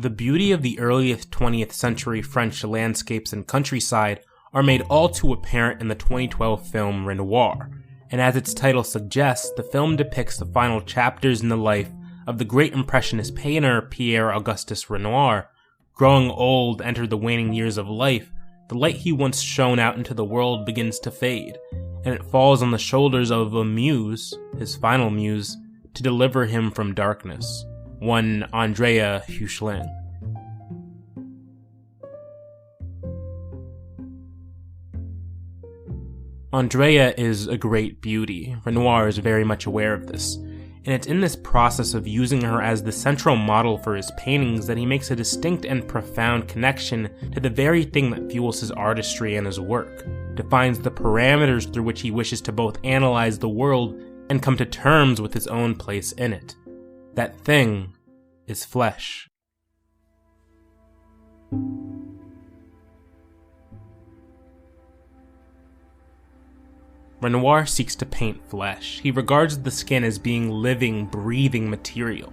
The beauty of the earliest 20th century French landscapes and countryside are made all too apparent in the 2012 film Renoir, and as its title suggests, the film depicts the final chapters in the life of the great Impressionist painter Pierre-Auguste Renoir. Growing old, entered the waning years of life, the light he once shone out into the world begins to fade, and it falls on the shoulders of a muse, his final muse, to deliver him from darkness, one Andrea Houston. Andrea is a great beauty. Renoir is very much aware of this, and it's in this process of using her as the central model for his paintings that he makes a distinct and profound connection to the very thing that fuels his artistry and his work, defines the parameters through which he wishes to both analyze the world and come to terms with his own place in it. That thing is flesh. Renoir seeks to paint flesh. He regards the skin as being living, breathing material.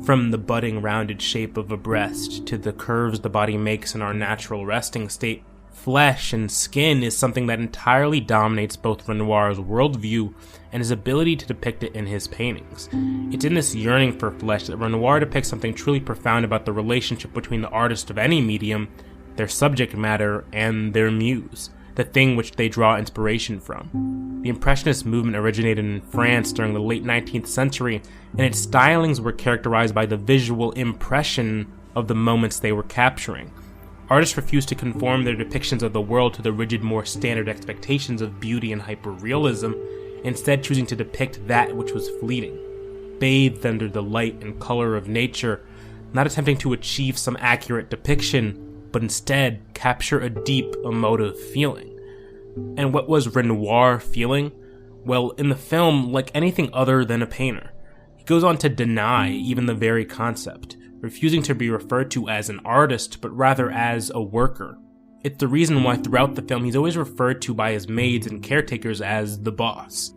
From the budding, rounded shape of a breast to the curves the body makes in our natural resting state, flesh and skin is something that entirely dominates both Renoir's worldview and his ability to depict it in his paintings. It's in this yearning for flesh that Renoir depicts something truly profound about the relationship between the artist of any medium, their subject matter, and their muse, the thing which they draw inspiration from. The Impressionist movement originated in France during the late 19th century, and its stylings were characterized by the visual impression of the moments they were capturing. Artists refused to conform their depictions of the world to the rigid, more standard expectations of beauty and hyperrealism, instead choosing to depict that which was fleeting, bathed under the light and color of nature, not attempting to achieve some accurate depiction, but instead capture a deep emotive feeling. And what was Renoir feeling? Well, in the film, like anything other than a painter, he goes on to deny even the very concept, refusing to be referred to as an artist, but rather as a worker. It's the reason why throughout the film he's always referred to by his maids and caretakers as the boss.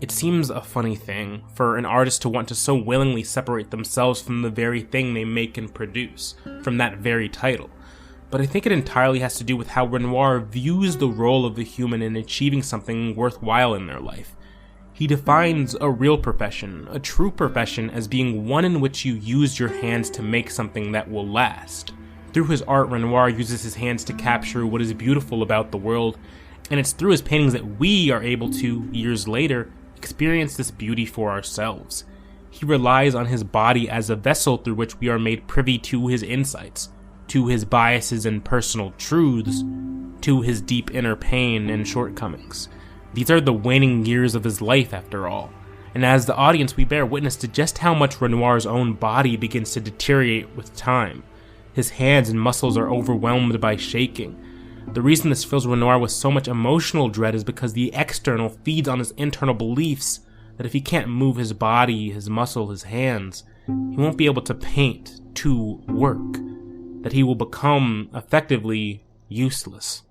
It seems a funny thing for an artist to want to so willingly separate themselves from the very thing they make and produce, from that very title. But I think it entirely has to do with how Renoir views the role of the human in achieving something worthwhile in their life. He defines a real profession, a true profession, as being one in which you use your hands to make something that will last. Through his art, Renoir uses his hands to capture what is beautiful about the world, and it's through his paintings that we are able to, years later, experience this beauty for ourselves. He relies on his body as a vessel through which we are made privy to his insights, to his biases and personal truths, to his deep inner pain and shortcomings. These are the waning years of his life, after all, and as the audience we bear witness to just how much Renoir's own body begins to deteriorate with time. His hands and muscles are overwhelmed by shaking. The reason this fills Renoir with so much emotional dread is because the external feeds on his internal beliefs that if he can't move his body, his muscle, his hands, he won't be able to paint, to work, that he will become effectively useless.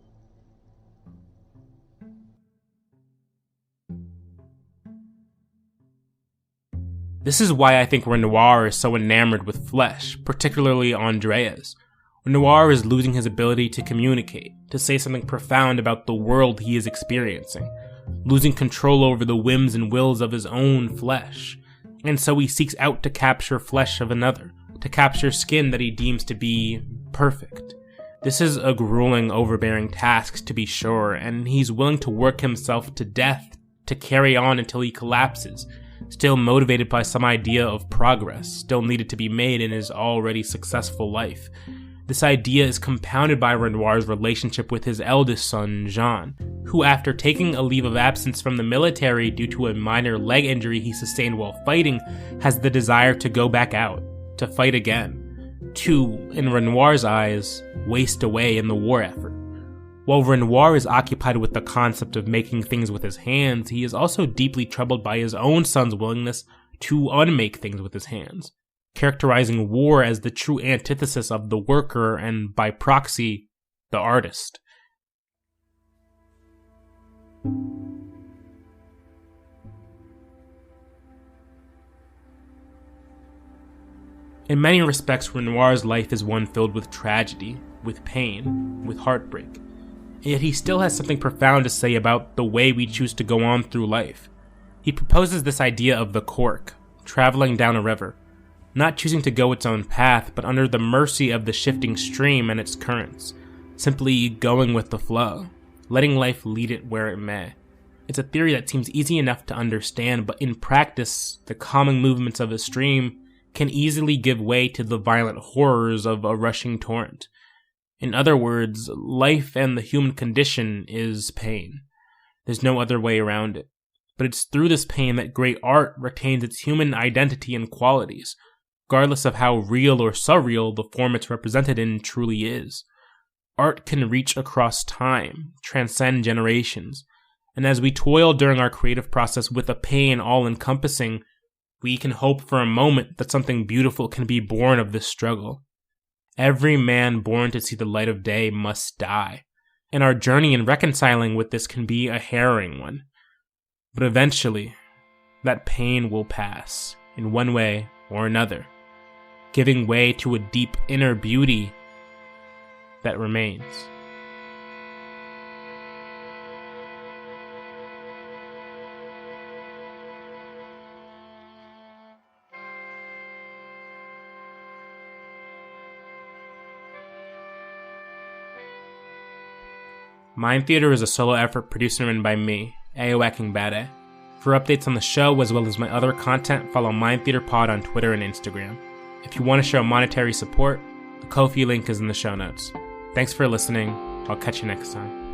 This is why I think Renoir is so enamored with flesh, particularly Andrea's. Renoir is losing his ability to communicate, to say something profound about the world he is experiencing, losing control over the whims and wills of his own flesh, and so he seeks out to capture flesh of another, to capture skin that he deems to be perfect. This is a grueling, overbearing task, to be sure, and he's willing to work himself to death to carry on until he collapses, still motivated by some idea of progress still needed to be made in his already successful life. This idea is compounded by Renoir's relationship with his eldest son, Jean, who, after taking a leave of absence from the military due to a minor leg injury he sustained while fighting, has the desire to go back out, to fight again, to, in Renoir's eyes, waste away in the war effort. While Renoir is occupied with the concept of making things with his hands, he is also deeply troubled by his own son's willingness to unmake things with his hands, characterizing war as the true antithesis of the worker and, by proxy, the artist. In many respects, Renoir's life is one filled with tragedy, with pain, with heartbreak. Yet he still has something profound to say about the way we choose to go on through life. He proposes this idea of the cork, traveling down a river, not choosing to go its own path, but under the mercy of the shifting stream and its currents, simply going with the flow, letting life lead it where it may. It's a theory that seems easy enough to understand, but in practice, the calming movements of a stream can easily give way to the violent horrors of a rushing torrent. In other words, life and the human condition is pain. There's no other way around it. But it's through this pain that great art retains its human identity and qualities, regardless of how real or surreal the form it's represented in truly is. Art can reach across time, transcend generations, and as we toil during our creative process with a pain all-encompassing, we can hope for a moment that something beautiful can be born of this struggle. Every man born to see the light of day must die, and our journey in reconciling with this can be a harrowing one. But eventually, that pain will pass, in one way or another, giving way to a deep inner beauty that remains. Mind Theater is a solo effort produced and written by me, Ayo Akingbade. For updates on the show as well as my other content, follow Mind Theater Pod on Twitter and Instagram. If you want to show monetary support, the Ko-fi link is in the show notes. Thanks for listening. I'll catch you next time.